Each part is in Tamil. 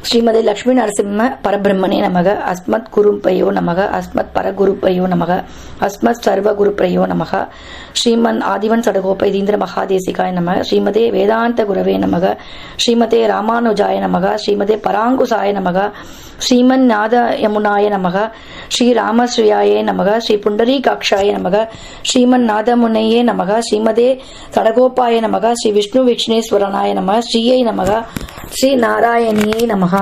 ஸ்ரீமதி லக்ஷ்மி நரசிம்ம பரபிரம்மனே நமக. அஸ்மத் குருப்பையோ நமக. அஸ்மத் பரகுருப்பையோ நமக. அஸ்மத் சர்வகுருப்பையோ நமக. ஸ்ரீமன் ஆதிவன் சடகோபைதீந்திர மகாதேசிகாய நமக. ஸ்ரீமதே வேதாந்த குரவே நமக. ஸ்ரீமதே ராமானுஜாய நமக. ஸ்ரீமதே பராங்குசாய நமக. ஸ்ரீமன் நாத யமுனாய நமக. ஸ்ரீ ராமஸ்ரீயாயே நமக. ஸ்ரீ புண்டரீகாட்சாய நமக. ஸ்ரீமன் நாதமுனையே நமக. ஸ்ரீமதே சடகோபாய நமக. ஸ்ரீ விஷ்ணு விக்ஷ்ணேஸ்வரனாய நமக. ஸ்ரீயை நமக. ஸ்ரீ நாராயணியை நமக.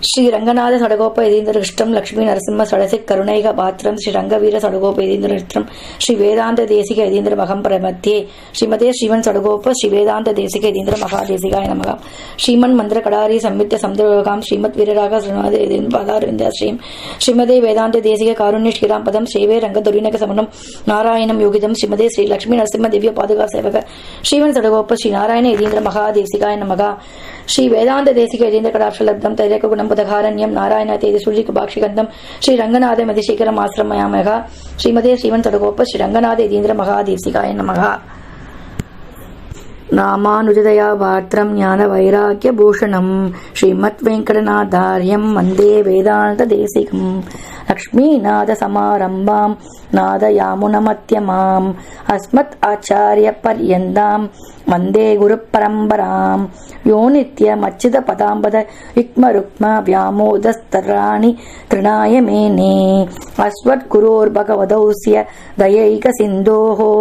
ஸ்ரீ ரங்கநாத சடகோப யதீந்திர கிருஷ்ணம் லக்ஷ்மி நரசிம்ம சடசிக் கருணைக பாத்திரம் ஸ்ரீ ரங்கவீர சடகோப யதீந்திர நிறுத்தம் ஸ்ரீ வேதாந்த தேசிக யதீந்திர மகம் பிரமத்தியே ஸ்ரீமதே ஸ்ரீமன் சடகோப ஸ்ரீ வேதாந்த தேசிக யதீந்திர மகாதேசிகாய நமக. ஸ்ரீமன் மந்திர கடாரி சம்யுக்த சமுதிரகாம் ஸ்ரீமத் வீரராக ஸ்ரீமதே பாதாரவிந்தா ஸ்ரீம் ஸ்ரீமதே வேதாந்த தேசிக காருண்ய ஸ்ரீராம் பதம் சேவே ரங்க துரிநக சமனம் நாராயணம் யோகிதம் ஸ்ரீமதே ஸ்ரீ லக்ஷ்மி நரசிம்ம திவ்ய பாதுகா சேவக ஸ்ரீமன் சடகோப ஸ்ரீ நாராயண யதீந்திர மகாதேசிகாய நமக. ஸ்ரீ வேதாந்த தேசிக யதீந்திர கடாட்சலப்தம் தைரக குணம் புதகாரண்யம் நாராயண தேதி சுருஜிக்கு பாக்ஷிகந்தம் ஸ்ரீ ரங்கநாத மதிசேகரம் ஆசிரமயாமக. ஸ்ரீமதே ஸ்ரீமன் சடகோப ஸ்ரீ ரங்கநாத யதீந்திர மகாதேசிகாய நமக. ராமானுஜதயா பாத்திரம் ஞான வைராக்கிய பூஷணம் ஸ்ரீமத் வெங்கடநாதாரியம் வந்தே வேதாந்த தேசிகம் லக்ஷ்மீநாத சமாரம்பாம் நாத யாமுனமத்யமாம் அஸ்மத் ஆச்சாரிய பர்யந்தாம் வந்தே குரு பரம்பராம் யோ நித்யம் அச்சித பதாம்பத யுக்ம ருக்ம வியாமோதஸ்தராணி திருநாய மேனே அஸ்வத் குரோர் பகவதௌஸ்ய தயைக சிந்தோஹோ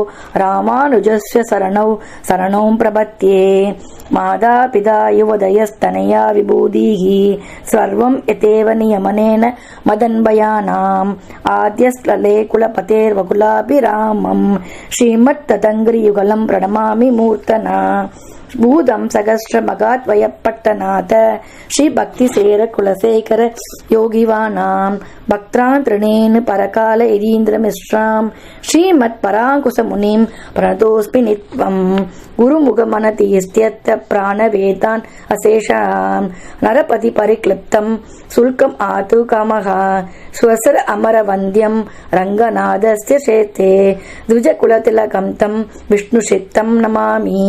ராமானுஜஸ்ய சரணௌ பிரபத்யே மாதா பிதா யுவதயஸ்தனயா விபூதிஹி சர்வம் யதேவ நியமனேன மதன்பயானாம் ஆத்யஸ்லலே குலபதேர்வகுலாபிராமம் ஸ்ரீமத் ததங்கிரி யுகலம் பிரணமாமி மூர்த்தனா பூதம் சகஸ்ர மகாத்வயப்பட்டநாத ஸ்ரீ பக்தி சேர குலசேகர யோகிவானாம் பக்திரான் திருணேனு பரகால யதீந்திர மிஸ்ராம் ஸ்ரீமத் பராங்குச முனிம் பிரணதோஸ்மி நித்வம் குருமுகமனதீஸ்த்யத்த பிராணவேதான் அசேஷாம் நரபதி பரிக்ளிப்தம் சுல்கம் ஆது காமஹா ஸ்வசர அமர வந்தியம் ரங்கநாதஸ்ய சேத்தே துஜ குலதிலகம் தம் விஷ்ணு சித்தம் நமாமி.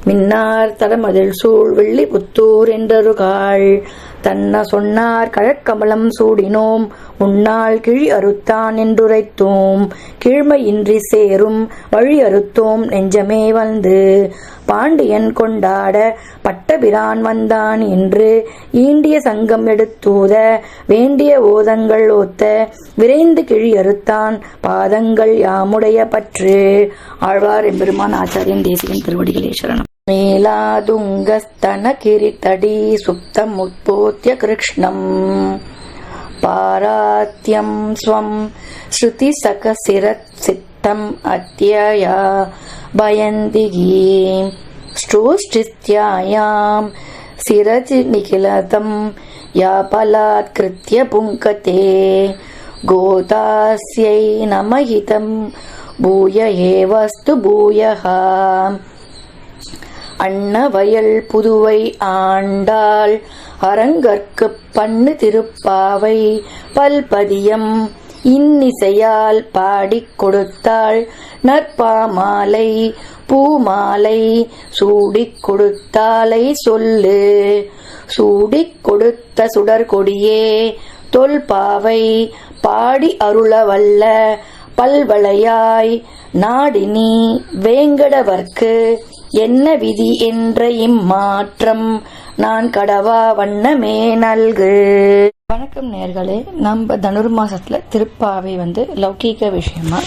மின்னார் தடமதில் சூழ் வெள்ளி புத்தூர் என்றருகாள் தன்ன சொன்னார் கழற்கமலம் சூடினோம் உன்னால் கிழி அறுத்தான் என்றுரைத்தோம் கீழ்மையின்றி சேரும் வழி அறுத்தோம் நெஞ்சமே வந்து பாண்டியன் கொண்டாட பட்டபிரான் வந்தான் என்று ஈண்டிய சங்கம் எடுத்தூத வேண்டிய ஓதங்கள் ஓத்த விரைந்து கிழி அறுத்தான் பாதங்கள் யாமுடைய பற்று. ஆழ்வார் எம்பெருமான் ஆச்சாரியன் தேசிகன் திருவடிகளே சரணம். மேலாதுங்கஸ்தன கிரிதடி சுப்தம் உத்போத்ய கிருஷ்ணம் பாராத்யம் ஸ்வம் ஸ்ருதி சகசிரத் சித்தம் அத்யயா பயந்திகி ஸ்ரோஷ்டிஸ்த்யாயாம் சிரஜி நிகிலதம் யாபலாத் கிருத்ய புங்கதே கோதாஸ்யை நமஹிதம் பூய ஏவஸ்து பூயஹ. அன்னவயல் புதுவை ஆண்டாள் அரங்கற்கு பண்ணு திருப்பாவை பல்பதியம் இன்னிசையால் பாடிக் கொடுத்தாள் நற்பாமாலை பூமாலை சூடிக் கொடுத்தாலை சொல்லு சூடிக் கொடுத்த சுடர்கொடியே தொல்பாவை பாடி அருளவல்ல பல்வளையாய் நாடினி வேங்கடவர்க்கு என்ன விதி என்ற இம்மாற்றம் நான் கடவா வண்ணமே நல்கு. வணக்கம் நேயர்களே, நம்ம தனுர்மாசத்துல திருப்பாவை லௌகீக விஷயமா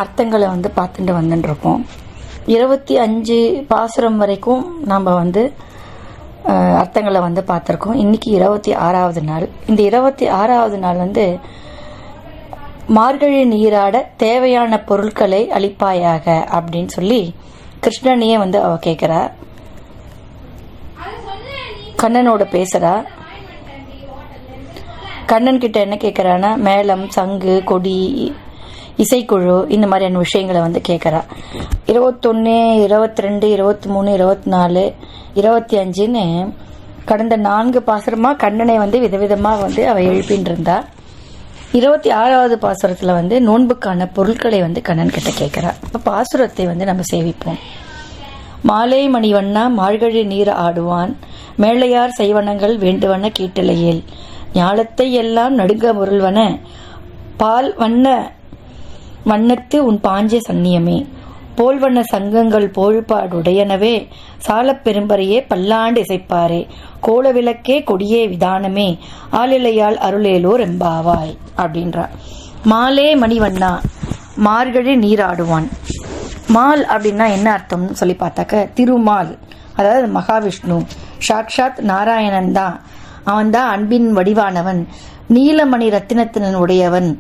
அர்த்தங்களை பார்த்துட்டு வந்துட்டு இருக்கோம். 25 பாசுரம் வரைக்கும் நம்ம அர்த்தங்களை பார்த்துருக்கோம். இன்னைக்கு 26வது நாள். இந்த 26வது நாள் மார்கழி நீராட தேவையான பொருட்களை அளிப்பாயாக அப்படின்னு சொல்லி கிருஷ்ணனையே அவ கேட்கிறா. கண்ணனோட பேசுறா. கண்ணன் கிட்ட என்ன கேட்கறான்னா மேளம், சங்கு, கொடி, இசைக்குழு இந்த மாதிரியான விஷயங்களை கேட்கறா. 21, 22, 23, 24, 25ன்னு கடந்த 4 பாசுரமா கண்ணனை விதவிதமா அவ எழுப்பின்னு இருந்தா. 26வது பாசுரத்தில் வந்து நோன்புக்கான பொருட்களை வந்து கண்ணன் கிட்ட கேட்குறார். இப்போ பாசுரத்தை வந்து நம்ம சேவிப்போம். மாலை மணிவண்ணா மார்கழி நீர் ஆடுவான், மேளையார் செய்வனங்கள் வேண்டுவன கேட்டலையேல், ஞாலத்தை எல்லாம் நடுங்க முருள்வன, பால் வண்ணத்து உன் பாஞ்ச சன்னியமே, போல்வண்ண சங்கங்கள் போழ்பாடுடையனவே, சாலப் பெரும்பரையே பல்லாண்டு இசைப்பாரே, கோல விளக்கே கொடியே விதானமே, ஆளிலையால் அருளேலோர் எம்பாவாய் அப்படின்றார். மாலே மணிவண்ணா மார்கழி நீராடுவான். மால் அப்படின்னா என்ன அர்த்தம்னு சொல்லி பார்த்தாக்க திருமால், அதாவது மகாவிஷ்ணு சாக்ஷாத் நாராயணன் தான். அவன் தான் அன்பின் வடிவானவன், நீலமணி ரத்தினத்தினன் உடையவன்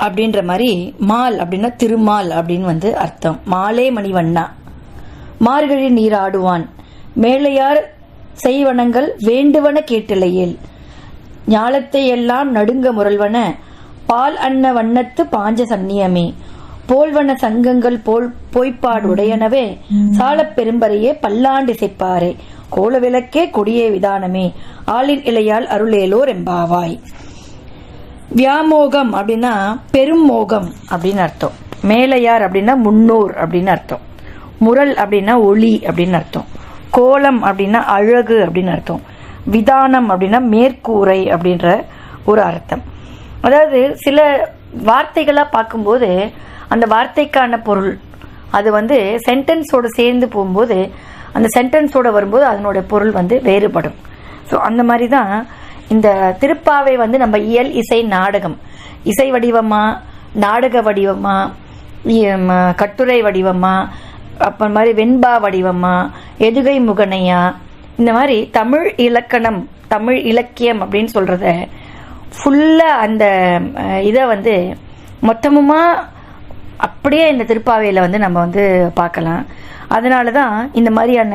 அப்படின்ற மாதிரி மால் அப்படின்னா திருமால் அப்படின்னு வந்து அர்த்தம். மாலே மணிவண்ணா மார்கழி நீராடுவான், மேளையார் செய்வனங்கள் வேண்டுவன கேட்டலையேல், ஞாலத்தை எல்லாம் நடுங்க முரல்வன, பால் அன்ன வண்ணத்து பாஞ்ச சன்னியமே, போல்வன சங்கங்கள் போய்ப்பாடுடையனவே, சாலப் பெரும்பரையே பல்லாண்டு இசைப்பாரே, கோல விளக்கே கொடியே விதானமே, ஆளின் இலையால் அருளேலோர் எம்பாவாய். வியாமோகம் அப்படின்னா பெரும் மோகம் அப்படின்னு அர்த்தம். மேலையார் அப்படின்னா முன்னோர் அப்படின்னு அர்த்தம். முரல் அப்படின்னா ஒளி அப்படின்னு அர்த்தம். கோலம் அப்படின்னா அழகு அப்படின்னு அர்த்தம். விதானம் அப்படின்னா மேற்கூரை அப்படின்ற ஒரு அர்த்தம். அதாவது சில வார்த்தைகளாக பார்க்கும்போது அந்த வார்த்தைக்கான பொருள் அது வந்து சென்டென்ஸோட சேர்ந்து போகும்போது, அந்த சென்டென்ஸோட வரும்போது அதனுடைய பொருள் வந்து வேறுபடும். ஸோ அந்த மாதிரி தான் இந்த திருப்பாவை வந்து நம்ம இயல் இசை நாடகம், இசை வடிவமா, நாடக வடிவமா, கட்டுரை வடிவமா, அப்புறம் மாதிரி வெண்பா வடிவமா, எதுகை முகனையா, இந்த மாதிரி தமிழ் இலக்கணம், தமிழ் இலக்கியம் அப்படின்னு சொல்றத ஃபுல்லாக அந்த இதை வந்து மொத்தமுமா அப்படியே இந்த திருப்பாவையில் வந்து நம்ம வந்து பார்க்கலாம். அதனால தான் இந்த மாதிரியான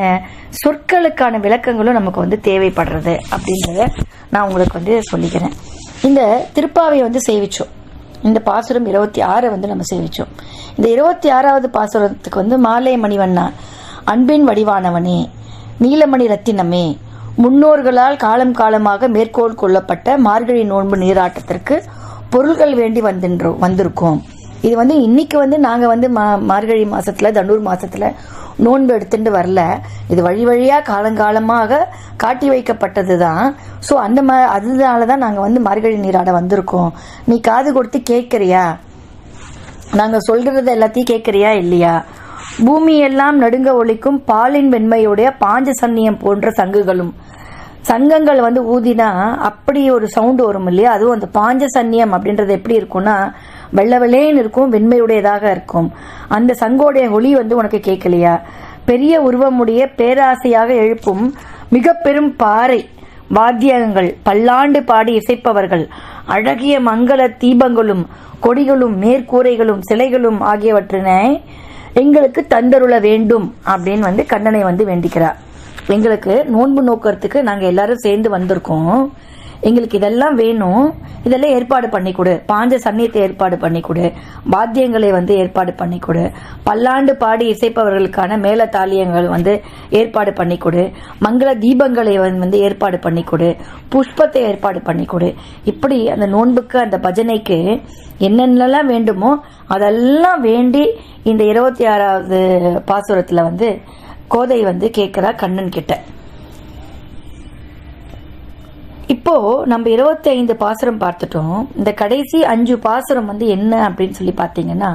சொற்களுக்கான விளக்கங்களும் நமக்கு வந்து தேவைப்படுறது அப்படின்றத நான் உங்களுக்கு வந்து சொல்லிக்கிறேன். இந்த திருப்பாவையை வந்து சேவிச்சோம். இந்த பாசுரம் 26 வந்து நம்ம சேவிச்சோம். இந்த 26வது பாசுரத்துக்கு வந்து மாலை மணிவண்ணா அன்பின் வடிவானவனே, நீலமணி ரத்தினமே, முன்னோர்களால் காலம் காலமாக மேற்கோள் கொள்ளப்பட்ட மார்கழி நோன்பு நீராட்டத்திற்கு பொருள்கள் வேண்டி வந்திருக்கோம். இது வந்து இன்னைக்கு வந்து நாங்கள் வந்து மார்கழி மாசத்துல, தண்டூர் மாசத்துல நோன்பு எடுத்துட்டு வரல. இது வழி வழியாக காலங்காலமாக காட்டி வைக்கப்பட்டது தான். ஸோ அதனால தான் நாங்கள் வந்து மார்கழி நீராட வந்திருக்கோம். நீ காது கொடுத்து கேட்குறியா? நாங்கள் சொல்கிறது எல்லாத்தையும் கேட்குறியா இல்லையா? பூமி எல்லாம் நடுங்க ஒலிக்கும் பாலின் வெண்மையுடைய பாஞ்ச சன்னியம் போன்ற சங்குகளும், சங்கங்கள் வந்து ஊதினா அப்படி ஒரு சவுண்டு வரும் இல்லையா? அதுவும் அந்த பாஞ்ச சன்னியம் அப்படின்றது எப்படி இருக்கும்னா வெள்ளை வெள்ளைன்னு இருக்கும், வெண்மையுடையதாக இருக்கும். அந்த சங்கோடைய ஒளி வந்து உனக்கு கேட்கலையா? பெரிய உருவமுடைய பேராசையாக எழுப்பும் மிக பெரும் பாறை வாத்தியங்கள், பல்லாண்டு பாடி இசைப்பவர்கள், அழகிய மங்கள தீபங்களும் கொடிகளும் மேற்கூரைகளும் சிலைகளும் ஆகியவற்றினை எங்களுக்கு தந்தருள வேண்டும் அப்படின்னு வந்து கண்ணனை வந்து வேண்டிக்கிறார். எங்களுக்கு நோன்பு நோக்கிறதுக்கு நாங்கள் எல்லாரும் சேர்ந்து வந்திருக்கோம், எங்களுக்கு இதெல்லாம் வேணும், இதெல்லாம் ஏற்பாடு பண்ணி கொடு, பாஞ்ச சன்னியத்தை ஏற்பாடு பண்ணி கொடு, வாத்தியங்களை வந்து ஏற்பாடு பண்ணி கொடு, பல்லாண்டு பாடி இசைப்பவர்களுக்கான மேல தாலியங்கள் வந்து ஏற்பாடு பண்ணி கொடு, மங்கள தீபங்களை வந்து ஏற்பாடு பண்ணி கொடு, புஷ்பத்தை ஏற்பாடு பண்ணி கொடு. இப்படி அந்த நோன்புக்கு அந்த பஜனைக்கு என்னென்னலாம் வேண்டுமோ அதெல்லாம் வேண்டி இந்த 26வது பாசுரத்துல வந்து கோதை வந்து கேட்கிறா கண்ணன் கிட்ட. இப்போ நம்ம 25 பாசுரம் பார்த்துட்டோம். இந்த கடைசி 5 பாசுரம் வந்து என்ன அப்படின்னு சொல்லி பார்த்தீங்கன்னா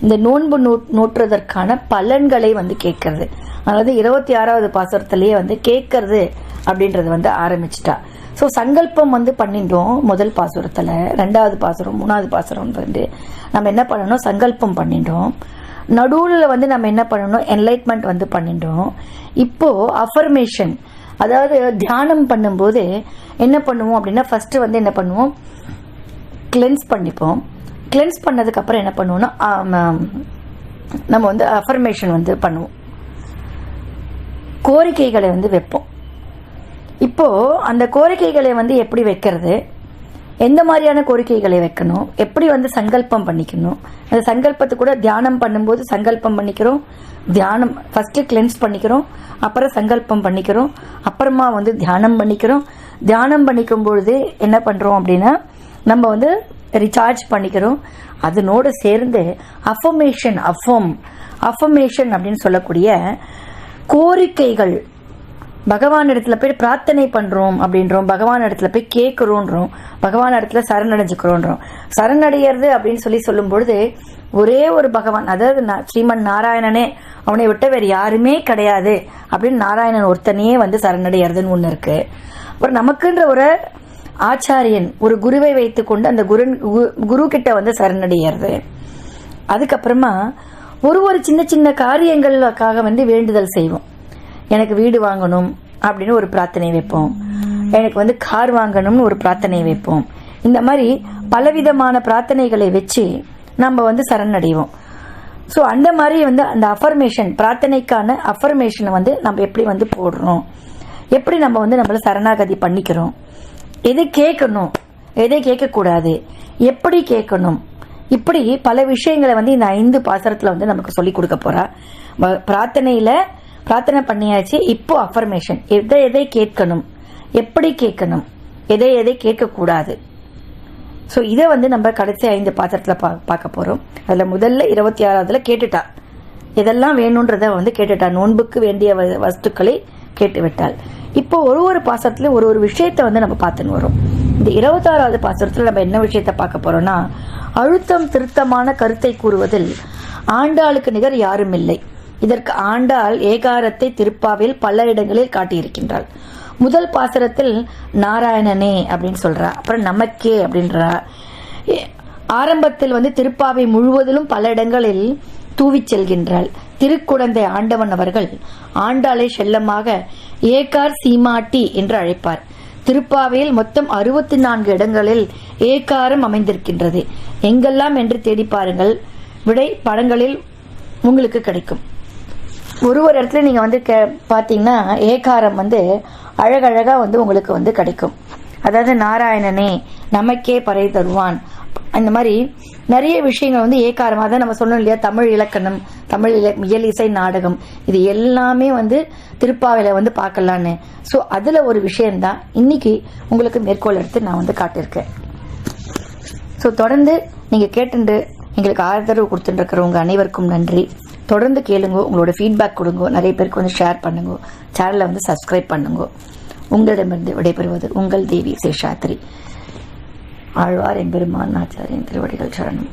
இந்த நோன்பு நோற்றுவதற்கான பலன்களை வந்து கேட்கறது. அதாவது 26வது பாசுரத்திலேயே வந்து கேட்கறது அப்படின்றது வந்து ஆரம்பிச்சிட்டா. ஸோ சங்கல்பம் வந்து பண்ணிட்டோம் முதல் பாசுரத்தில். 2வது பாசுரம் 3வது பாசுரம் வந்து நம்ம என்ன பண்ணணும், சங்கல்பம் பண்ணிட்டோம். நடுவில் வந்து நம்ம என்ன பண்ணணும், என்லைட்மெண்ட் வந்து பண்ணிட்டோம். இப்போ அஃபர்மேஷன், அதாவது தியானம் பண்ணும்போது என்ன பண்ணுவோம் அப்படின்னா ஃபர்ஸ்ட் வந்து என்ன பண்ணுவோம், கிளென்ஸ் பண்ணிப்போம். கிளென்ஸ் பண்ணதுக்கப்புறம் என்ன பண்ணுவோம்னா நம்ம வந்து அஃபர்மேஷன் வந்து பண்ணுவோம், கோரிக்கைகளை வந்து வைப்போம். இப்போ அந்த கோரிக்கைகளை வந்து எப்படி வைக்கிறது, எந்த மாதிரியான கோரிக்கைகளை வைக்கணும், எப்படி வந்து சங்கல்பம் பண்ணிக்கணும், அந்த சங்கல்பத்தை கூட தியானம் பண்ணும்போது சங்கல்பம் பண்ணிக்கிறோம், தியானம் ஃபர்ஸ்ட் கிளென்ஸ் பண்ணிக்கிறோம், அப்புறம் சங்கல்பம் பண்ணிக்கிறோம், அப்புறமா வந்து தியானம் பண்ணிக்கிறோம், தியானம் பண்ணிக்கும் பொழுது என்ன பண்ணுறோம் அப்படின்னா நம்ம வந்து ரீசார்ஜ் பண்ணிக்கிறோம். அதனோடு சேர்ந்து அஃபர்மேஷன் அப்படின்னு சொல்லக்கூடிய கோரிக்கைகள், பகவான் இடத்துல போய் பிரார்த்தனை பண்ணுறோம் அப்படின்றோம், பகவான் இடத்துல போய் கேட்குறோன்றோம், பகவான் இடத்துல சரணடைஞ்சுக்கிறோன்றோம். சரணடைகிறது அப்படின்னு சொல்லும் பொழுது ஒரே ஒரு பகவான், அதாவது ஸ்ரீமன் நாராயணனே, அவனை விட்ட வேறு யாருமே கிடையாது அப்படின்னு நாராயணன் ஒருத்தனையே வந்து சரணடைகிறதுன்னு ஒன்று இருக்கு. அப்புறம் நமக்குன்ற ஒரு ஆச்சாரியன், ஒரு குருவை வைத்துக்கொண்டு அந்த குரு கிட்ட வந்து சரணடைகிறது. அதுக்கப்புறமா ஒரு சின்ன சின்ன காரியங்களுக்காக வந்து வேண்டுதல் செய்வோம். எனக்கு வீடு வாங்கணும் அப்படின்னு ஒரு பிரார்த்தனை வைப்போம், எனக்கு வந்து கார் வாங்கணும்னு ஒரு பிரார்த்தனை வைப்போம். இந்த மாதிரி பலவிதமான பிரார்த்தனைகளை வச்சு நம்ம வந்து சரணடைவோம். ஸோ அந்த மாதிரி வந்து அந்த அஃபர்மேஷன், பிரார்த்தனைக்கான அஃபர்மேஷனை வந்து நம்ம எப்படி வந்து போடுறோம், எப்படி நம்ம வந்து நம்மள சரணாகதி பண்ணிக்கிறோம், எதை கேட்கணும், எதை கேட்கக்கூடாது, எப்படி கேட்கணும், இப்படி பல விஷயங்களை வந்து இந்த 5 பாசுரத்தில் வந்து நமக்கு சொல்லி கொடுக்க போறா. பிரார்த்தனை பண்ணியாச்சு, இப்போ அஃபர்மேஷன், எதை கேட்கணும், எப்படி கேட்கணும், எதை கேட்கக்கூடாது. ஸோ இதை வந்து நம்ம கடைசி 5 பாத்திரத்தில் பார்க்க போகிறோம். அதில் முதல்ல 26வதுல கேட்டுட்டா, எதெல்லாம் வேணுன்றத வந்து கேட்டுட்டா, நோன்புக்கு வேண்டிய வஸ்துக்களை கேட்டு விட்டாள். இப்போ ஒரு பாசத்துலையும் ஒரு விஷயத்த வந்து நம்ம பார்த்துன்னு வரோம். இந்த 26வது பாசுரத்தில் நம்ம என்ன விஷயத்த பார்க்க போறோம்னா, அழுத்தம் திருத்தமான கருத்தை கூறுவதில் ஆண்டாளுக்கு நிகர் யாரும் இல்லை. இதற்கு ஆண்டாள் ஏகாரத்தை திருப்பாவில் பல இடங்களில் காட்டியிருக்கின்றாள். முதல் பாசுரத்தில் நாராயணனே அப்படின்னு சொல்றா, அப்புறம் நமக்கே அப்படின்றா. ஆரம்பத்தில் வந்து திருப்பாவை முழுவதிலும் பல இடங்களில் தூவி செல்கின்றாள். திருக்குடந்தை ஆண்டவன் அவர்கள் ஆண்டாளை செல்லமாக ஏகார் சீமாட்டி என்று அழைப்பார். திருப்பாவையில் மொத்தம் 64 இடங்களில் ஏகாரம் அமைந்திருக்கின்றது. எங்கெல்லாம் என்று தேடி பாருங்கள், விடை படங்களில் உங்களுக்கு கிடைக்கும். ஒரு இடத்துல நீங்க வந்து பாத்தீங்கன்னா ஏகாரம் வந்து அழகழகா வந்து உங்களுக்கு வந்து கிடைக்கும். அதாவது நாராயணனே, நமக்கே பறை தருவான், அந்த மாதிரி நிறைய விஷயங்கள் வந்து ஏகாரம். அதான் நம்ம சொல்லணும் இல்லையா, தமிழ் இலக்கணம், தமிழ் இயல் இசை நாடகம், இது எல்லாமே வந்து திருப்பாவையில வந்து பார்க்கலான்னு. ஸோ அதுல ஒரு விஷயம்தான் இன்னைக்கு உங்களுக்கு மேற்கோள் எடுத்து நான் வந்து காட்டியிருக்கேன். ஸோ தொடர்ந்து நீங்க கேட்டு எங்களுக்கு ஆதரவு கொடுத்துட்டு இருக்கிறவங்க அனைவருக்கும் நன்றி. தொடர்ந்து கேளுங்க, உங்களோட ஃபீட்பேக் கொடுங்க, நிறைய பேருக்கு வந்து ஷேர் பண்ணுங்க, சேனலை வந்து சப்ஸ்கிரைப் பண்ணுங்க. உங்களிடமிருந்து விடைபெறுவது உங்கள் தேவி சேஷாத்ரி. ஆழ்வார் எம்பெருமான் ஆச்சாரியன் திருவடிகள் சரணம்.